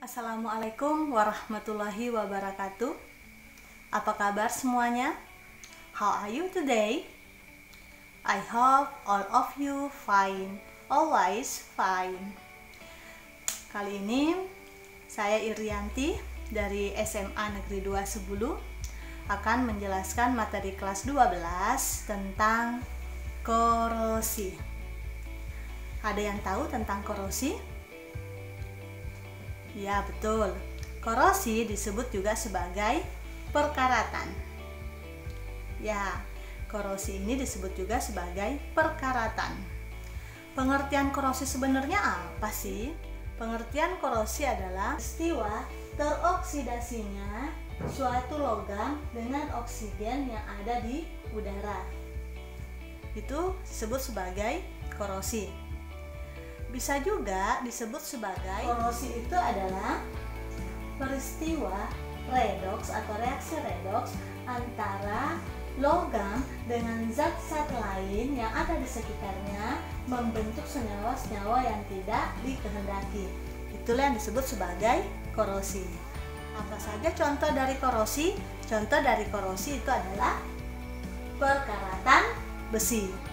Assalamualaikum warahmatullahi wabarakatuh. Apa kabar semuanya? How are you today? I hope all of you fine, always fine. Kali ini saya Irianti dari SMA Negeri 2 Sebulu akan menjelaskan materi kelas 12 tentang korosi. Ada yang tahu tentang korosi? Ya, betul. Korosi disebut juga sebagai perkaratan. Ya, korosi ini disebut juga sebagai perkaratan. Pengertian korosi sebenarnya apa sih? Pengertian korosi adalah peristiwa teroksidasinya suatu logam dengan oksigen yang ada di udara. Itu disebut sebagai korosi. Bisa juga disebut sebagai korosi itu adalah peristiwa redoks atau reaksi redoks antara logam dengan zat-zat lain yang ada di sekitarnya membentuk senyawa-senyawa yang tidak dikehendaki. Itulah yang disebut sebagai korosi. Apa saja contoh dari korosi? Contoh dari korosi itu adalah perkaratan besi.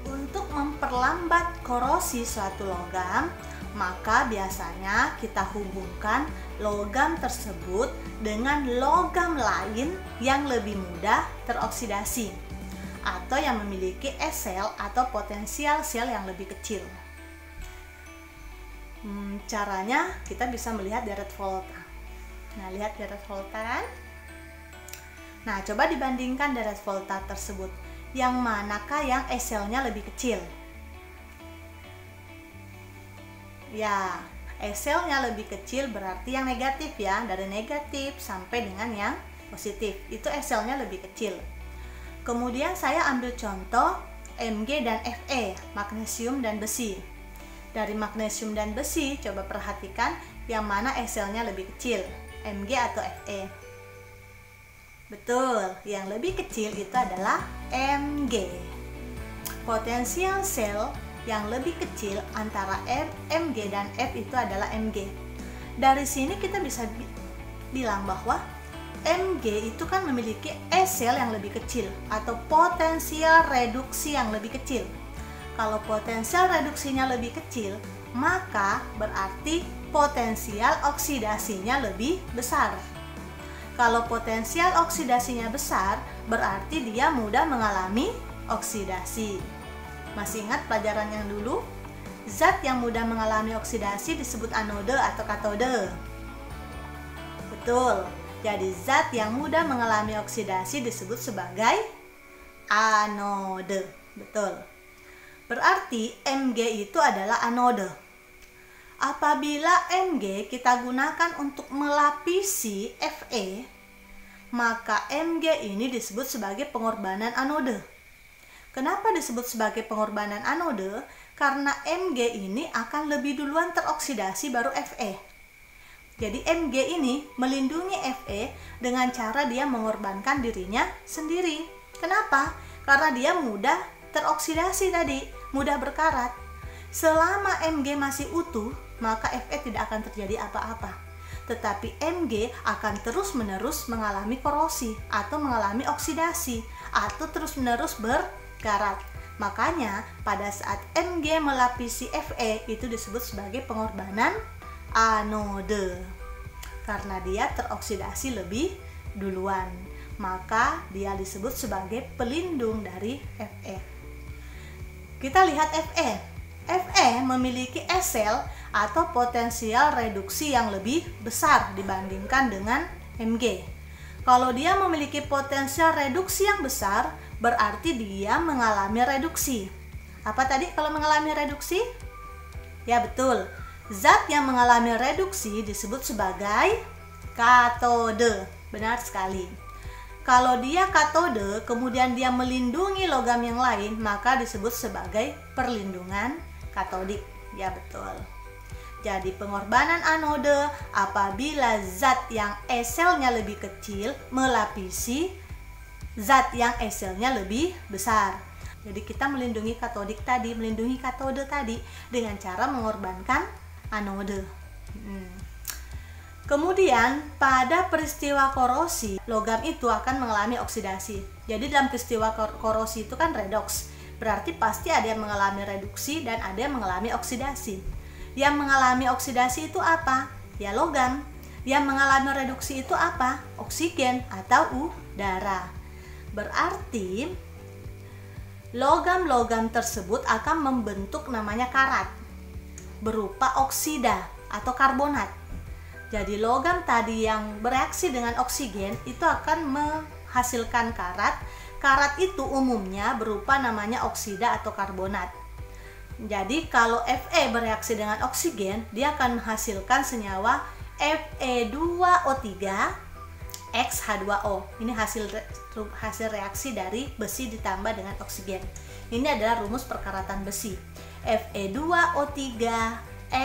Untuk memperlambat korosi suatu logam, maka biasanya kita hubungkan logam tersebut dengan logam lain yang lebih mudah teroksidasi atau yang memiliki S-sel atau potensial sel yang lebih kecil. Caranya kita bisa melihat deret volta. Nah, lihat deret volta kan? Nah, coba dibandingkan deret volta tersebut. Yang manakah yang S-selnya lebih kecil? Ya, S-selnya lebih kecil berarti yang negatif ya. Dari negatif sampai dengan yang positif. Itu S-selnya lebih kecil. Kemudian saya ambil contoh Mg dan Fe, magnesium dan besi. Dari magnesium dan besi, coba perhatikan yang mana S-selnya lebih kecil, Mg atau Fe. Betul, yang lebih kecil itu adalah Mg. Potensial sel yang lebih kecil antara Mg dan F itu adalah Mg. Dari sini kita bisa bilang bahwa Mg itu kan memiliki S-sel yang lebih kecil atau potensial reduksi yang lebih kecil. Kalau potensial reduksinya lebih kecil, maka berarti potensial oksidasinya lebih besar. Kalau potensial oksidasinya besar, berarti dia mudah mengalami oksidasi. Masih ingat pelajaran yang dulu? Zat yang mudah mengalami oksidasi disebut anode atau katode. Betul. Jadi zat yang mudah mengalami oksidasi disebut sebagai anode. Betul. Berarti Mg itu adalah anode. Apabila Mg kita gunakan untuk melapisi Fe, maka Mg ini disebut sebagai pengorbanan anode. Kenapa disebut sebagai pengorbanan anode? Karena Mg ini akan lebih duluan teroksidasi baru Fe. Jadi Mg ini melindungi Fe dengan cara dia mengorbankan dirinya sendiri. Kenapa? Karena dia mudah teroksidasi tadi, mudah berkarat. Selama Mg masih utuh, maka Fe tidak akan terjadi apa-apa. Tetapi Mg akan terus-menerus mengalami korosi atau mengalami oksidasi atau terus-menerus berkarat. Makanya pada saat Mg melapisi Fe itu disebut sebagai pengorbanan anode. Karena dia teroksidasi lebih duluan, maka dia disebut sebagai pelindung dari Fe. Kita lihat Fe. Fe memiliki S-sel atau potensial reduksi yang lebih besar dibandingkan dengan Mg. Kalau dia memiliki potensial reduksi yang besar, berarti dia mengalami reduksi. Apa tadi kalau mengalami reduksi? Ya, betul. Zat yang mengalami reduksi disebut sebagai katode. Benar sekali. Kalau dia katode, kemudian dia melindungi logam yang lain, maka disebut sebagai perlindungan katodik. Ya, betul. Jadi pengorbanan anode apabila zat yang S-selnya lebih kecil melapisi zat yang S-selnya lebih besar. Jadi kita melindungi katodik tadi, melindungi katode tadi dengan cara mengorbankan anode. Kemudian pada peristiwa korosi, logam itu akan mengalami oksidasi. Jadi dalam peristiwa korosi itu kan redoks, berarti pasti ada yang mengalami reduksi dan ada yang mengalami oksidasi. Yang mengalami oksidasi itu apa? Ya logam. Yang mengalami reduksi itu apa? Oksigen atau udara. Berarti logam-logam tersebut akan membentuk namanya karat berupa oksida atau karbonat. Jadi logam tadi yang bereaksi dengan oksigen itu akan menghasilkan karat. Karat itu umumnya berupa namanya oksida atau karbonat. Jadi kalau Fe bereaksi dengan oksigen, dia akan menghasilkan senyawa Fe2O3 X H2O. Ini hasil reaksi dari besi ditambah dengan oksigen. Ini adalah rumus perkaratan besi. Fe2O3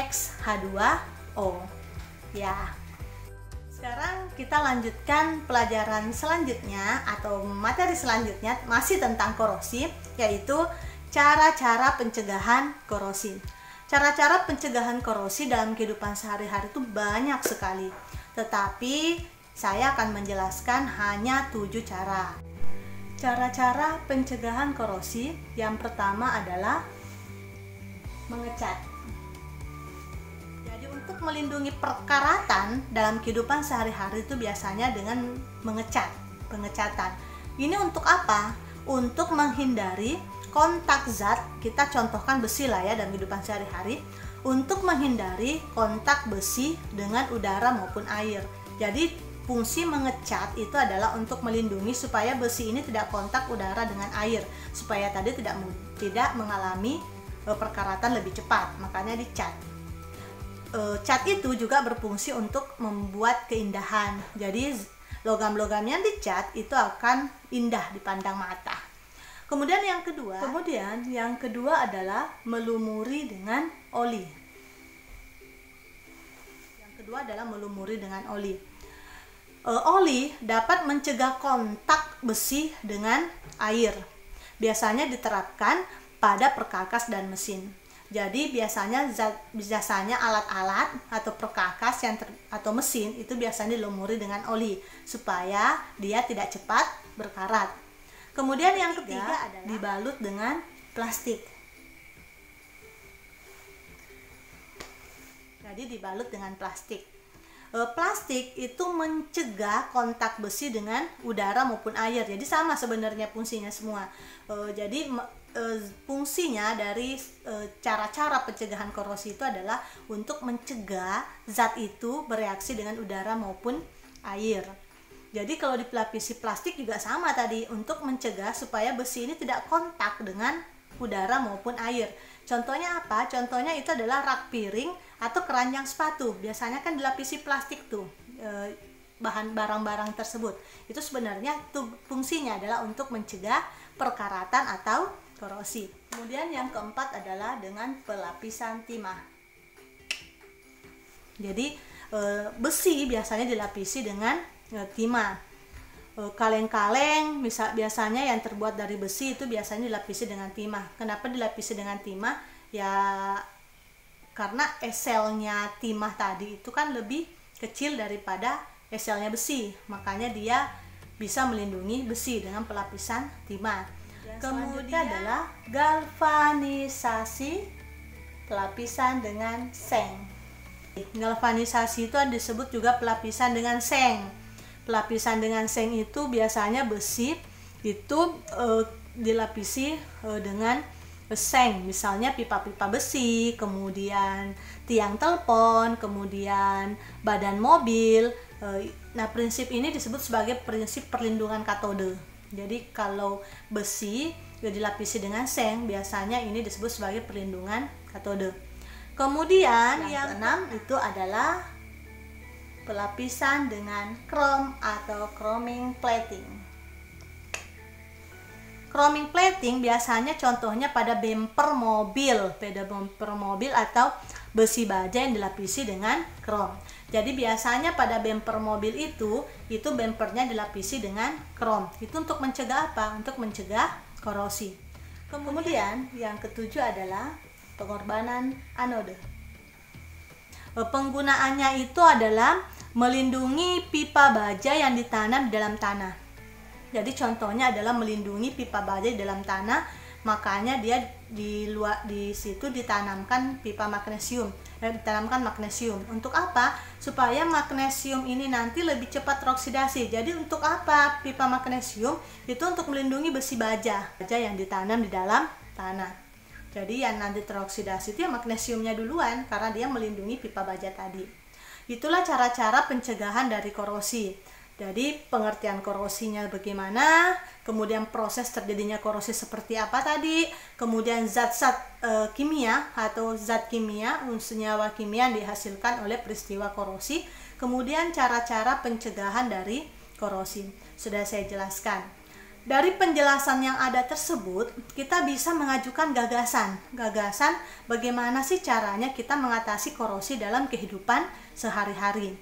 X H2O. Ya. Sekarang kita lanjutkan pelajaran selanjutnya atau materi selanjutnya masih tentang korosi, yaitu cara-cara pencegahan korosi. Cara-cara pencegahan korosi dalam kehidupan sehari-hari itu banyak sekali. Tetapi saya akan menjelaskan hanya 7 cara. Cara-cara pencegahan korosi yang pertama adalah mengecat. Untuk melindungi perkaratan dalam kehidupan sehari-hari itu biasanya dengan pengecatan. Ini untuk apa? Untuk menghindari kontak zat, kita contohkan besi lah ya dalam kehidupan sehari-hari, untuk menghindari kontak besi dengan udara maupun air. Jadi fungsi mengecat itu adalah untuk melindungi supaya besi ini tidak kontak udara dengan air, supaya tadi tidak mengalami perkaratan lebih cepat, makanya dicat. Cat itu juga berfungsi untuk membuat keindahan. Jadi logam-logam yang dicat itu akan indah dipandang mata. Kemudian yang kedua adalah melumuri dengan oli. Yang kedua adalah melumuri dengan oli. Oli dapat mencegah kontak besi dengan air. Biasanya diterapkan pada perkakas dan mesin. Jadi biasanya alat-alat atau perkakas atau mesin itu biasanya dilumuri dengan oli supaya dia tidak cepat berkarat. Kemudian yang ketiga adalah dibalut dengan plastik. Jadi dibalut dengan plastik. Plastik itu mencegah kontak besi dengan udara maupun air. Jadi sama sebenarnya fungsinya semua. Jadi fungsinya dari cara-cara pencegahan korosi itu adalah untuk mencegah zat itu bereaksi dengan udara maupun air. Jadi kalau dipelapisi plastik juga sama tadi, untuk mencegah supaya besi ini tidak kontak dengan udara maupun air. Contohnya apa? Contohnya itu adalah rak piring atau keranjang sepatu. Biasanya kan dilapisi plastik tuh bahan barang-barang tersebut. Itu sebenarnya fungsinya adalah untuk mencegah perkaratan atau korosi. Kemudian yang keempat adalah dengan pelapisan timah. Jadi besi biasanya dilapisi dengan timah. Kaleng-kaleng biasanya yang terbuat dari besi itu biasanya dilapisi dengan timah. Kenapa dilapisi dengan timah? Ya karena eselnya timah tadi itu kan lebih kecil daripada eselnya besi, makanya dia bisa melindungi besi dengan pelapisan timah. Kemudian adalah galvanisasi, pelapisan dengan seng. Galvanisasi itu disebut juga pelapisan dengan seng. Pelapisan dengan seng itu biasanya besi itu dilapisi dengan seng, misalnya pipa-pipa besi, kemudian tiang telepon, kemudian badan mobil. Nah, prinsip ini disebut sebagai prinsip perlindungan katode. Jadi kalau besi dilapisi dengan seng, biasanya ini disebut sebagai perlindungan katode. Kemudian yang keenam itu adalah pelapisan dengan krom atau chroming plating. Chroming plating biasanya contohnya pada bumper mobil atau besi baja yang dilapisi dengan krom. Jadi biasanya pada bumper mobil itu bumpernya dilapisi dengan krom. Itu untuk mencegah apa? Untuk mencegah korosi. Kemudian yang ketujuh adalah pengorbanan anode. Penggunaannya itu adalah melindungi pipa baja yang ditanam di dalam tanah. Jadi contohnya adalah melindungi pipa baja di dalam tanah, makanya dia di situ ditanamkan pipa magnesium. Ditanamkan magnesium. Untuk apa? Supaya magnesium ini nanti lebih cepat teroksidasi. Jadi untuk apa pipa magnesium? Itu untuk melindungi besi baja yang ditanam di dalam tanah. Jadi yang nanti teroksidasi itu ya magnesiumnya duluan, karena dia melindungi pipa baja tadi. Itulah cara-cara pencegahan dari korosi. Jadi pengertian korosinya bagaimana, kemudian proses terjadinya korosi seperti apa tadi, kemudian zat-zat kimia atau zat kimia, senyawa kimia yang dihasilkan oleh peristiwa korosi, kemudian cara-cara pencegahan dari korosi. Sudah saya jelaskan. Dari penjelasan yang ada tersebut, kita bisa mengajukan gagasan bagaimana sih caranya kita mengatasi korosi dalam kehidupan sehari-hari.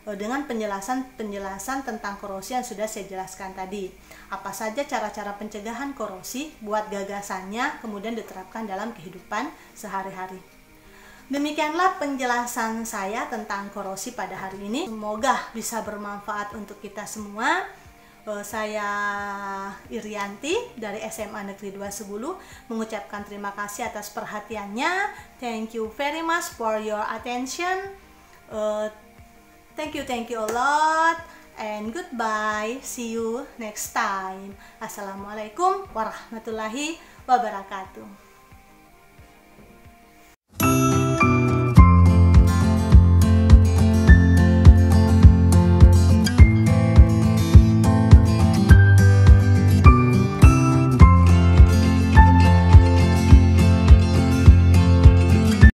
Dengan penjelasan tentang korosi yang sudah saya jelaskan tadi. Apa saja cara-cara pencegahan korosi, buat gagasannya, kemudian diterapkan dalam kehidupan sehari-hari. Demikianlah penjelasan saya tentang korosi pada hari ini. Semoga bisa bermanfaat untuk kita semua. Saya Irianti dari SMA Negeri 210 mengucapkan terima kasih atas perhatiannya. Thank you very much for your attention. Thank you a lot, and goodbye. See you next time. Assalamualaikum warahmatullahi wabarakatuh.